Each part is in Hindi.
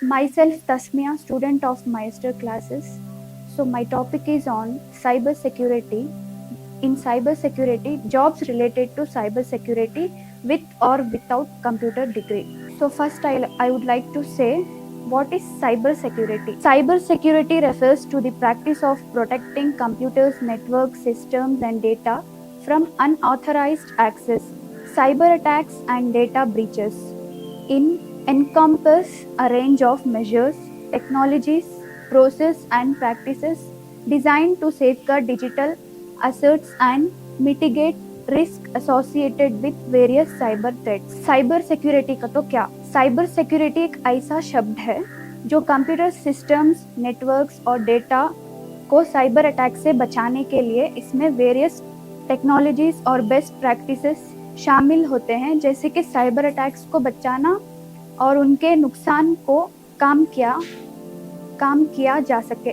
Myself Tasmia, student of Master classes. So my topic is on cyber security. In cyber security, jobs related to cyber security with or without computer degree. So first I would like to say what is cyber security? Cyber security refers to the practice of protecting computers, networks, systems and data from unauthorized access, cyber attacks and data breaches. In encompass a range of measures, technologies, process and practices designed to safeguard digital assets and mitigate risk associated with various cyber threats. Cyber security का तो क्या, साइबर सिक्योरिटी एक ऐसा शब्द है जो कंप्यूटर सिस्टम्स, नेटवर्क्स और डेटा को साइबर अटैक से बचाने के लिए इसमें वेरियस टेक्नोलॉजीज और बेस्ट प्रैक्टिसेस शामिल होते हैं, जैसे कि साइबर अटैक्स को बचाना और उनके नुकसान को कम किया जा सके।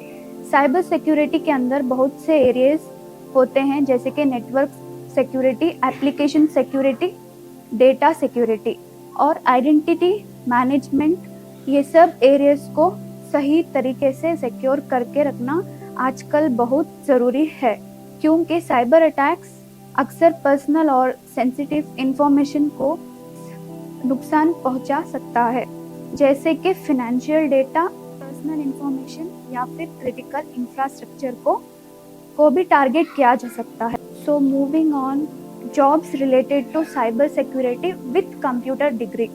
साइबर सिक्योरिटी के अंदर बहुत से एरियाज होते हैं, जैसे कि network security, application security, data security और आइडेंटिटी मैनेजमेंट। ये सब एरियाज को सही तरीके से सिक्योर करके रखना आजकल बहुत ज़रूरी है, क्योंकि साइबर अटैक्स अक्सर पर्सनल और सेंसिटिव इंफॉर्मेशन को नुकसान पहुंचा सकता है, जैसे कि फिनेंशियल डेटा, पर्सनल इंफॉर्मेशन या फिर क्रिटिकल इंफ्रास्ट्रक्चर को भी टारगेट किया जा सकता है। So moving on, jobs related to cyber security with computer degree.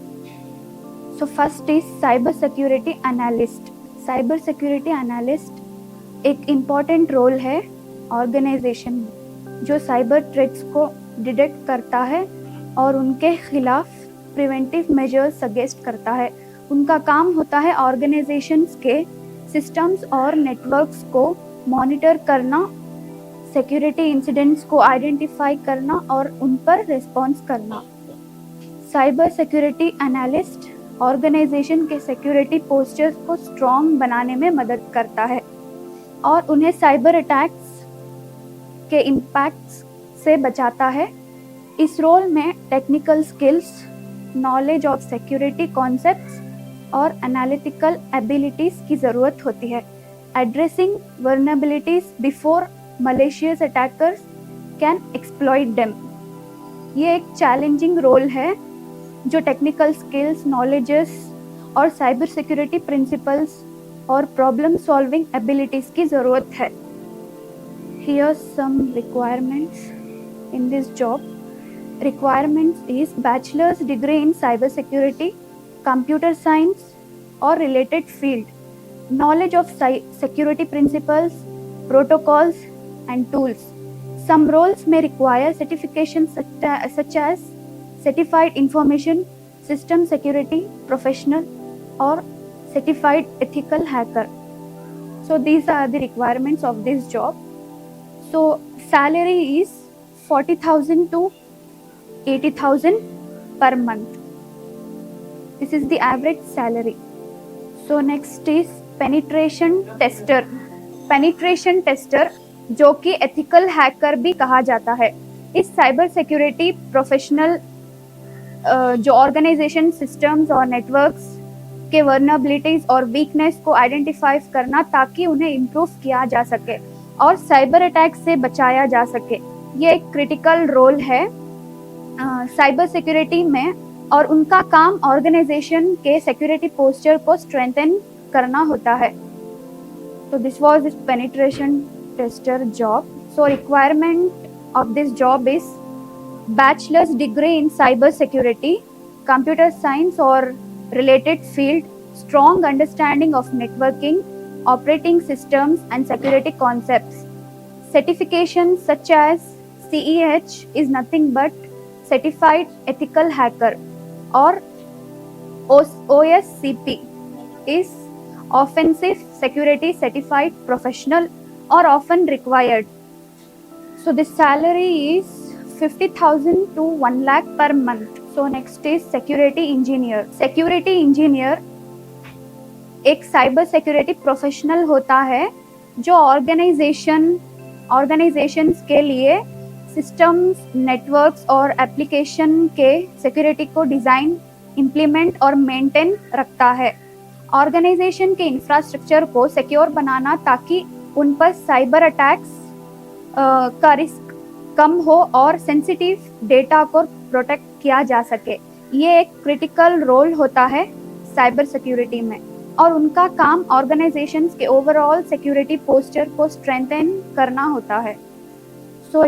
So first is cyber security analyst. Cyber security analyst एक important role है ऑर्गेनाइजेशन में, जो साइबर थ्रेट्स को डिटेक्ट करता है और उनके खिलाफ प्रिवेंटिव मेजर्स सजेस्ट करता है। उनका काम होता है ऑर्गेनाइजेशंस के सिस्टम्स और नेटवर्क्स को मॉनिटर करना, सिक्योरिटी इंसिडेंट्स को आइडेंटिफाई करना और उन पर रिस्पॉन्स करना। साइबर सिक्योरिटी एनालिस्ट ऑर्गेनाइजेशन के सिक्योरिटी पोस्चर्स को स्ट्रॉन्ग बनाने में मदद करता है और उन्हें साइबर अटैक्स के इम्पैक्ट्स से बचाता है। इस रोल में technical skills, knowledge of security concepts और एनालिटिकल एबिलिटीज की ज़रूरत होती है। Addressing vulnerabilities before malicious attackers can exploit them। ये एक चैलेंजिंग रोल है जो टेक्निकल स्किल्स, नॉलेजेस और साइबर सिक्योरिटी प्रिंसिपल्स और प्रॉब्लम सॉल्विंग एबिलिटीज की ज़रूरत है। Here's some requirements in this job. Requirements is bachelor's degree in cyber security, computer science or related field, knowledge of security principles, protocols and tools. Some roles may require certification such as Certified Information System Security Professional or Certified Ethical Hacker. So these are the requirements of this job. So salary is 40,000 to 80,000 per month. This is the average salary. So next is penetration tester. Penetration tester, जो कि एथिकल हैकर भी कहा जाता है, इस साइबर सिक्योरिटी प्रोफेशनल जो ऑर्गेनाइजेशन सिस्टम्स और नेटवर्क्स के वर्नेबिलिटीज और वीकनेस को आइडेंटिफाई करना ताकि उन्हें इम्प्रूव किया जा सके और साइबर अटैक से बचाया जा सके। ये एक क्रिटिकल रोल है साइबर सिक्योरिटी में और उनका काम ऑर्गेनाइजेशन के सिक्योरिटी पोस्चर को स्ट्रेंथन करना होता है। तो this was this penetration tester job. So requirement of this job is bachelor's degree in cyber security, computer science or related field, strong understanding of networking, operating systems and security concepts. Certifications such as CEH is nothing but Certified Ethical Hacker or OSCP is Offensive Security Certified Professional or often required. So the salary is 50,000 to 1 lakh per month. So next is security engineer. Security engineer एक साइबर सिक्योरिटी प्रोफेशनल होता है जो ऑर्गेनाइजेशंस के लिए सिस्टम्स, नेटवर्क्स और एप्लीकेशन के सिक्योरिटी को डिज़ाइन, इम्प्लीमेंट और मेंटेन रखता है ऑर्गेनाइजेशन के इंफ्रास्ट्रक्चर को सिक्योर बनाना ताकि उन पर साइबर अटैक्स का रिस्क कम हो और सेंसिटिव डेटा को प्रोटेक्ट किया जा सके। ये एक क्रिटिकल रोल होता है साइबर सिक्योरिटी में, और उनका काम ऑर्गेनाइजेशंस के ओवरऑल सिक्योरिटी पोस्चर को स्ट्रेंथन करना होता है। सो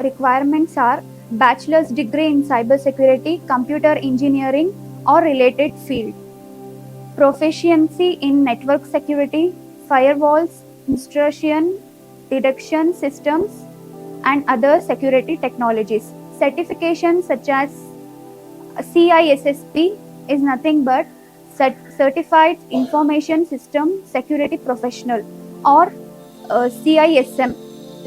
requirements are bachelor's degree in cyber security, computer engineering or related field, proficiency in network security, firewalls, intrusion detection systems and other security technologies. Certifications such as CISSP is nothing but Certified Information System Security Professional, or CISM,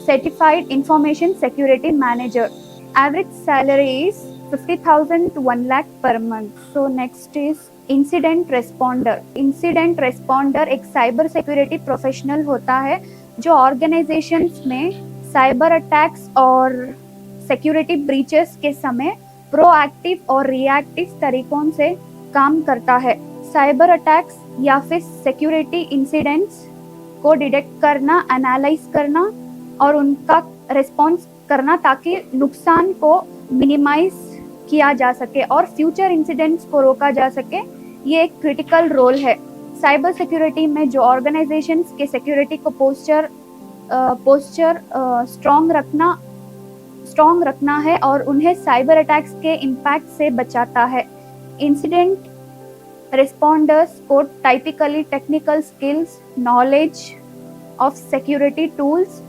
Certified Information Security Manager. Average salary is 50,000 to 1 lakh per month. So next is incident responder. Incident responder एक साइबर सिक्योरिटी प्रोफेशनल होता है जो ऑर्गेनाइजेशंस में साइबर अटैक्स और सिक्योरिटी ब्रीचेस के समय प्रोएक्टिव और रिएक्टिव तरीकों से काम करता है। साइबर अटैक्स या फिर सिक्योरिटी इंसिडेंट्स को डिटेक्ट करना, एनालाइज करना और उनका रिस्पॉन्स करना ताकि नुकसान को मिनिमाइज किया जा सके और फ्यूचर इंसिडेंट्स को रोका जा सके। ये एक क्रिटिकल रोल है साइबर सिक्योरिटी में, जो ऑर्गेनाइजेशंस के सिक्योरिटी को पोस्चर स्ट्रॉन्ग रखना है और उन्हें साइबर अटैक्स के इम्पैक्ट से बचाता है। इंसिडेंट रिस्पॉन्डर्स को typically technical skills, knowledge of security tools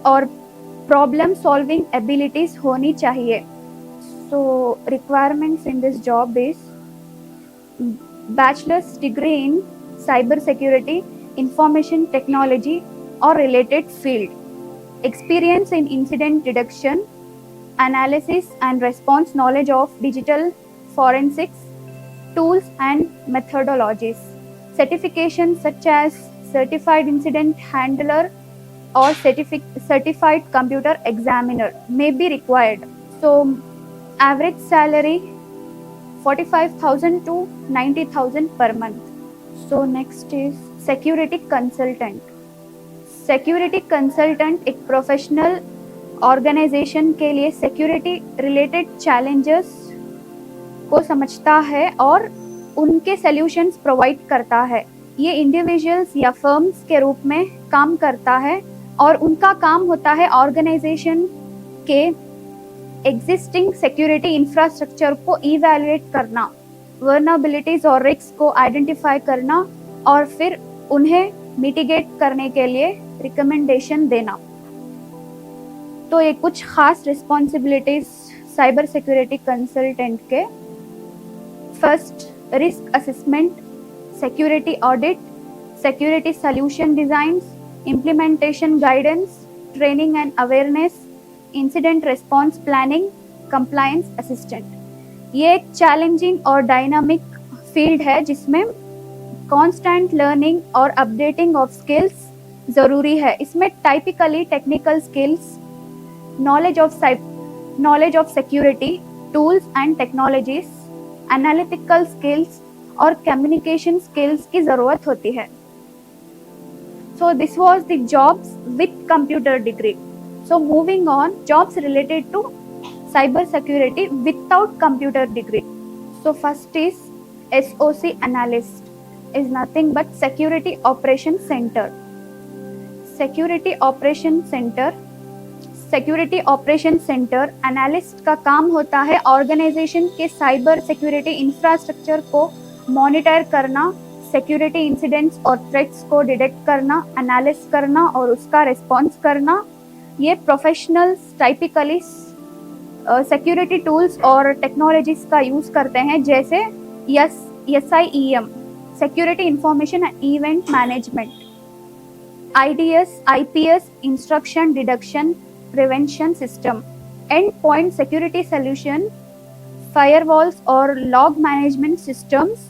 और प्रॉब्लम सॉल्विंग एबिलिटीज होनी चाहिए। So requirements in this job is bachelor's degree in cyber security, information technology or related field, experience in incident detection, analysis and response, knowledge of digital forensics tools and methodologies. Certifications such as certified incident handler or certified computer examiner may be required. So average salary 45,000 to 90,000 per month. So next is security consultant. Security consultant एक प्रोफेशनल ऑर्गेनाइजेशन के लिए सिक्योरिटी रिलेटेड चैलेंजेस को समझता है और उनके सॉल्यूशंस प्रोवाइड करता है। ये इंडिविजुअल्स या फर्म्स के रूप में काम करता है और उनका काम होता है ऑर्गेनाइजेशन के एग्जिस्टिंग सिक्योरिटी इंफ्रास्ट्रक्चर को इवैल्यूएट करना, वल्नरेबिलिटीज और रिस्क को आइडेंटिफाई करना और फिर उन्हें मिटिगेट करने के लिए रिकमेंडेशन देना। तो ये कुछ खास रिस्पॉन्सिबिलिटीज साइबर सिक्योरिटी कंसल्टेंट के। First, risk assessment, security audit, security solution design, implementation guidance, training and awareness, incident response planning, compliance assistant। ये एक चैलेंजिंग और डायनामिक फील्ड है जिसमें कांस्टेंट लर्निंग और अपडेटिंग ऑफ स्किल्स जरूरी है। इसमें typically technical skills, knowledge of security tools and technologies, analytical skills और कम्युनिकेशन स्किल्स की जरूरत होती है। So this was the jobs with computer degree. So moving on, jobs related to cyber security without computer degree. So first is SOC analyst, is nothing but security operation center. Security operation center analyst का काम होता है ऑर्गेनाइजेशन के साइबर सिक्योरिटी इंफ्रास्ट्रक्चर को मॉनिटर करना, सिक्योरिटी इंसिडेंट्स और थ्रेट्स को डिटेक्ट करना, एनालिस करना और उसका रिस्पॉन्स करना। ये प्रोफेशनल्स टाइपिकली सिक्योरिटी टूल्स और टेक्नोलॉजीज का यूज करते हैं, जैसे SIEM, security information and event management, IDS, IPS, instruction deduction prevention system, and point security solution, firewalls और लॉग मैनेजमेंट सिस्टम्स।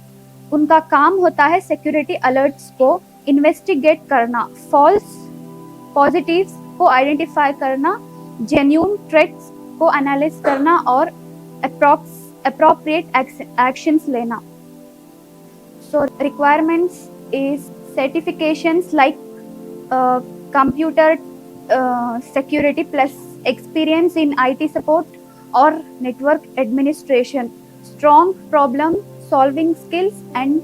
उनका काम होता है सिक्योरिटी अलर्ट्स को इन्वेस्टिगेट करना, फॉल्स पॉजिटिव्स को आइडेंटिफाई करना, जेन्युइन थ्रेट्स को एनालाइज करना और अप्रोप्रिएट एक्शंस लेना। So requirements is certifications like computer security plus experience in IT support or network administration, strong problem solving skills and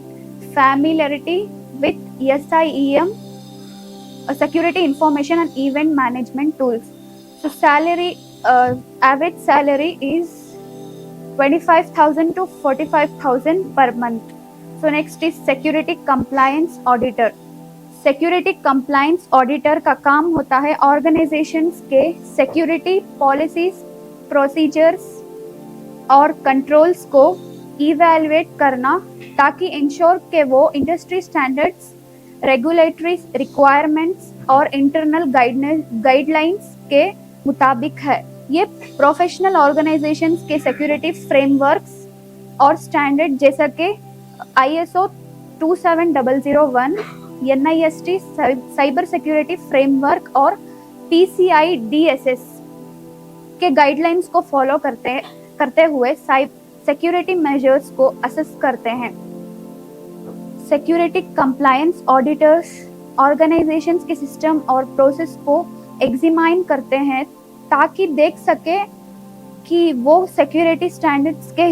familiarity with SIEM, security information and event management tools. So salary, average salary is 25,000 to 45,000 per month. So next is security compliance auditor. Security compliance auditor का काम होता है ऑर्गेनाइजेशंस के सिक्योरिटी पॉलिसीज, प्रोसीजर्स और कंट्रोल्स को इवैल्यूएट करना ताकि इंश्योर के वो इंडस्ट्री स्टैंडर्ड्स, रेगुलेटरी रिक्वायरमेंट्स और इंटरनल गाइडलाइंस के मुताबिक है। ये प्रोफेशनल ऑर्गेनाइजेशंस के सिक्योरिटी फ्रेमवर्क्स और स्टैंडर्ड जैसा कि ISO 27001, NIST cyber security framework और PCI DSS के गाइडलाइंस को फॉलो करते हुए सिक्योरिटी मेजर्स को असेस करते हैं। सिक्योरिटी कंप्लायंस ऑडिटर्स ऑर्गेनाइजेशंस के सिस्टम और प्रोसेस को एग्जामिन करते हैं ताकि देख सके कि वो सिक्योरिटी स्टैंडर्ड्स के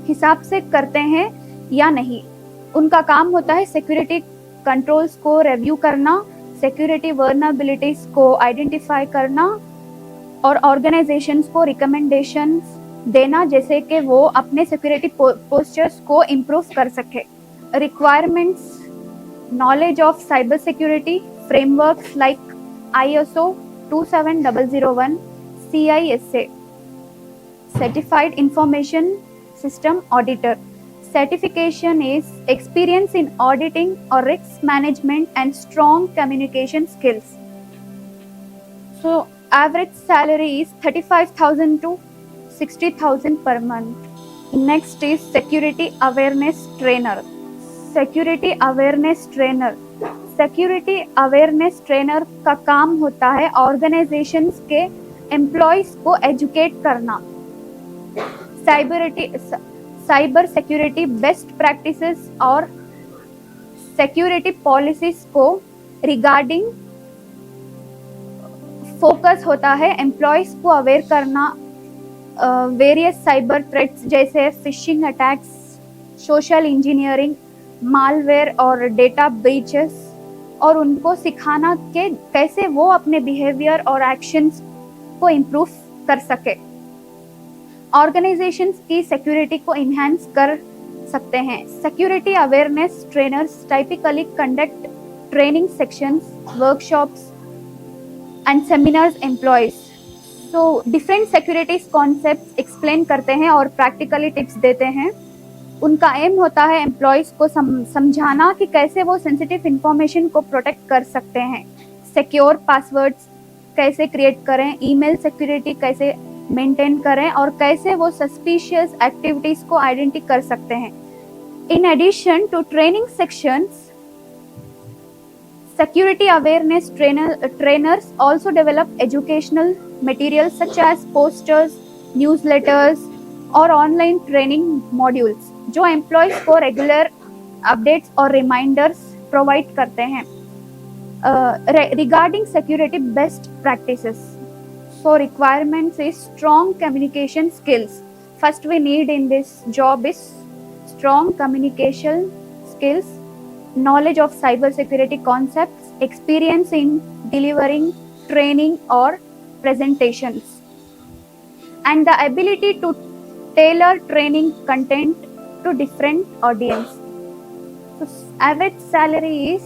हिसाब से करते हैं या नहीं। उनका काम होता है सिक्योरिटी कंट्रोल्स को रिव्यू करना, सिक्योरिटी वर्नरेबिलिटीज को आइडेंटिफाई करना और ऑर्गेनाइजेशंस को रिकमेंडेशंस देना जैसे कि वो अपने सिक्योरिटी पोस्चर्स को इम्प्रूव कर सके। Requirements, knowledge of cyber security frameworks like ISO 27001, CISA, Certified Information System Auditor. Certification is experience in auditing or risk management and strong communication skills. So average salary is 35,000 to 60,000 per month. Next is security awareness trainer. Security awareness trainer. Security awareness trainer का काम होता है ऑर्गेनाइजेशंस के एम्प्लॉयज को एजुकेट करना, साइबर सिक्योरिटी बेस्ट प्रैक्टिसेस और सिक्योरिटी पॉलिसीज को रिगार्डिंग फोकस होता है एम्प्लॉयज को अवेयर करना वेरियस साइबर थ्रेट्स जैसे phishing attacks, social engineering, malware और डेटा ब्रीचेस, और उनको सिखाना कि कैसे वो अपने बिहेवियर और एक्शंस को इम्प्रूव कर सके। ऑर्गेनाइजेशंस की सिक्योरिटी को इन्हांस कर सकते हैं। Security awareness trainers typically conduct training sections, workshops and seminars employees. So different security concepts explain करते हैं और प्रैक्टिकली टिप्स देते हैं। उनका एम होता है एम्प्लॉयज को समझाना कि कैसे वो सेंसिटिव इंफॉर्मेशन को प्रोटेक्ट कर सकते हैं, सिक्योर पासवर्ड्स कैसे क्रिएट करें, ईमेल सिक्योरिटी कैसे मेंटेन करें और कैसे वो सस्पिशियस एक्टिविटीज को आइडेंटिफाई कर सकते हैं। In addition to training sections, security awareness trainers also develop educational materials such as posters, newsletters और online training modules जो employees को regular updates और reminders provide करते हैं regarding security best practices. So requirements is strong communication skills. First we need in this job is strong communication skills, knowledge of cyber security concepts, experience in delivering training or presentations, and the ability to tailor training content to different audience. So average salary is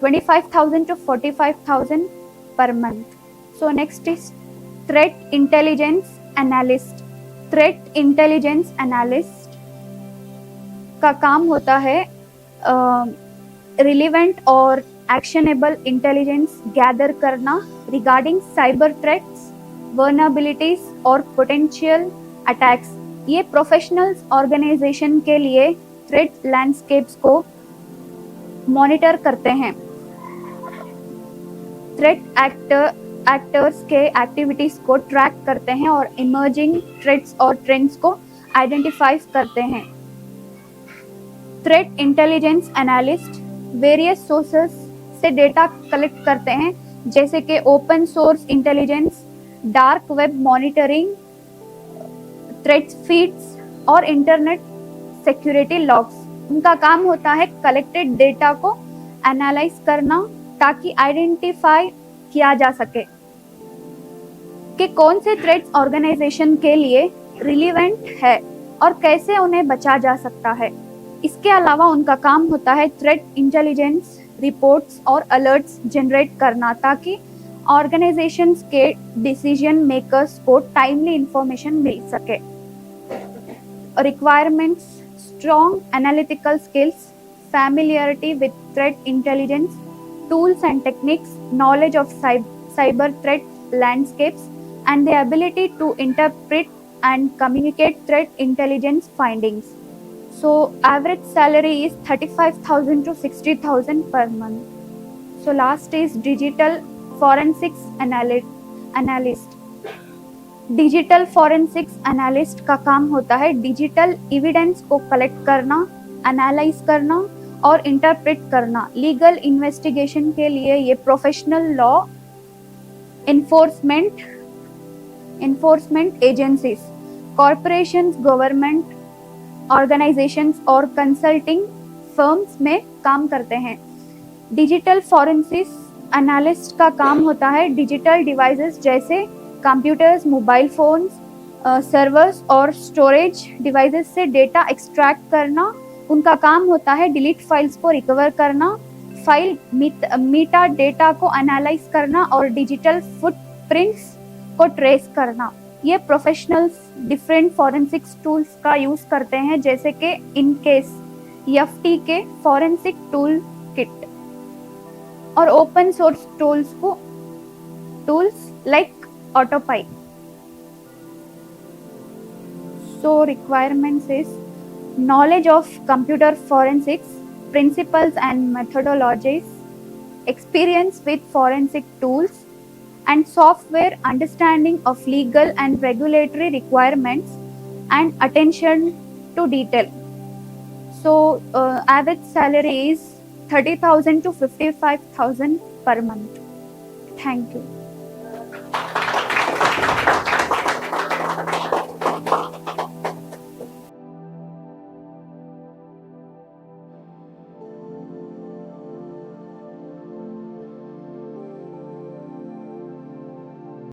25,000 to 45,000 per month. So next is threat intelligence analyst. Threat intelligence analyst का काम होता है रिलेवेंट और एक्शनेबल इंटेलिजेंस गैदर करना रिगार्डिंग साइबर थ्रेट्स, वर्नरेबिलिटीज और पोटेंशियल अटैक्स। ये प्रोफेशनल्स ऑर्गेनाइजेशन के लिए थ्रेट लैंडस्केप्स को मॉनिटर करते हैं, थ्रेट एक्टर्स के एक्टिविटीज को ट्रैक करते हैं और इमर्जिंग थ्रेट्स और ट्रेंड्स को आइडेंटिफाई करते हैं। Threat intelligence analyst various sources से डेटा कलेक्ट करते हैं, जैसे कि open source intelligence, dark web monitoring, threat feeds और इंटरनेट सिक्योरिटी लॉग्स। उनका काम होता है कलेक्टेड डेटा को एनालाइज करना ताकि आइडेंटिफाई किया जा सके कि कौन से थ्रेट्स ऑर्गेनाइजेशन के लिए रिलेवेंट है और कैसे उन्हें बचा जा सकता है। इसके अलावा उनका काम होता है थ्रेट इंटेलिजेंस रिपोर्ट्स और अलर्ट्स जनरेट करना ताकि ऑर्गेनाइजेशंस के डिसीजन मेकर्स को टाइमली इंफॉर्मेशन मिल सके। Requirements: strong analytical skills, familiarity with threat intelligence, tools and techniques, knowledge of cyber threat landscapes, and the ability to interpret and communicate threat intelligence findings. So, average salary is 35,000 to 60,000 per month. So, last is digital forensics analyst. Digital forensics analyst का काम होता है डिजिटल एविडेंस को कलेक्ट करना, एनालाइज करना और इंटरप्रेट करना। लीगल इन्वेस्टिगेशन के लिए ये professional law enforcement agencies, corporations, government organisations और कंसल्टिंग फर्म्स में काम करते हैं। डिजिटल फॉरेंसिक्स एनालिस्ट का काम होता है डिजिटल डिवाइसेस जैसे कंप्यूटर्स, मोबाइल फोन्स, सर्वर्स और स्टोरेज डिवाइसेस से डेटा एक्सट्रैक्ट करना। उनका काम होता है डिलीट फाइल्स को रिकवर करना, फाइल मीटा डेटा को एनालाइज करना और डिजिटल फुटप्रिंट्स को ट्रेस करना। ये प्रोफेशनल्स डिफरेंट फॉरेंसिक्स टूल्स का यूज करते हैं, जैसे कि EnCase, FTK forensic tool kit और open source tools like AutoPy. So requirements is knowledge of computer forensics, principles and methodologies, experience with forensic tools and software, understanding of legal and regulatory requirements, and attention to detail. So average salary is 30,000 to 55,000 per month. Thank you.